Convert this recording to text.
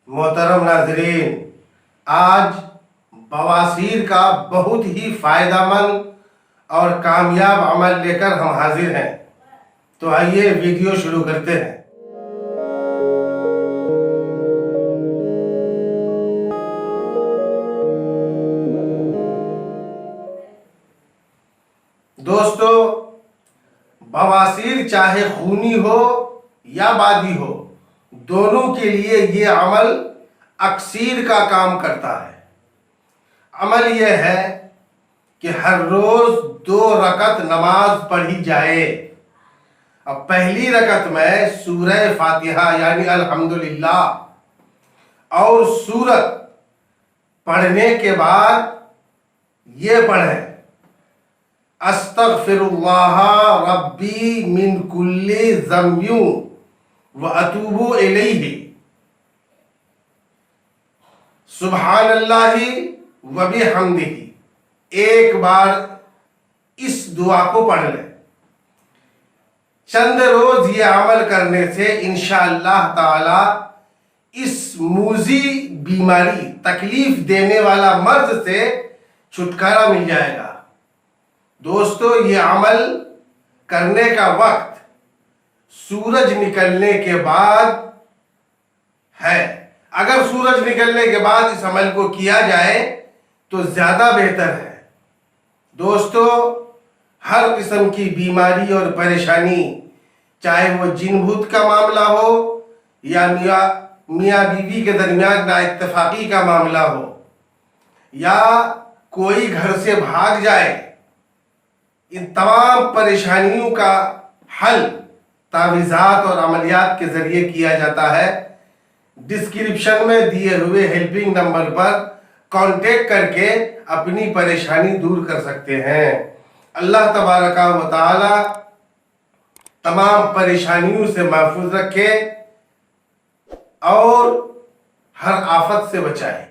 मोहतरम नाजरीन, आज बवासीर का बहुत ही फ़ायदेमंद और कामयाब अमल लेकर हम हाजिर हैं। तो आइए वीडियो शुरू करते हैं। दोस्तों, बवासीर चाहे खूनी हो या बादी हो, दोनों के लिए ये अमल अक्सीर का काम करता है। अमल यह है कि हर रोज 2 रकत नमाज पढ़ी जाए। अब पहली रकत में सूरह फातिहा यानी अल्हम्दुलिल्लाह और सूरत पढ़ने के बाद ये पढ़ें, अस्तगफिरुल्लाह रब्बी मिन कुल्ली ज़म्बिन व अतूबु इलैहि, सुब्हानल्लाहि व बिहम्दिही। एक बार इस दुआ को पढ़ लें। चंद रोज ये अमल करने से इंशाअल्लाह ताला इस मूजी बीमारी, तकलीफ देने वाला मर्ज से छुटकारा मिल जाएगा। दोस्तों, ये अमल करने का वक्त सूरज निकलने के बाद है। अगर सूरज निकलने के बाद इस अमल को किया जाए तो ज्यादा बेहतर है। दोस्तों, हर किस्म की बीमारी और परेशानी, चाहे वो जिन भूत का मामला हो या मियाँ बीवी के दरमियान नाइत्तेफाकी का मामला हो या कोई घर से भाग जाए, इन तमाम परेशानियों का हल तावीज़ात और अमलियात के जरिए किया जाता है। डिस्क्रिप्शन में दिए हुए हेल्पिंग नंबर पर कांटेक्ट करके अपनी परेशानी दूर कर सकते हैं। अल्लाह तबारक व तआला तमाम परेशानियों से महफूज रखे और हर आफत से बचाए।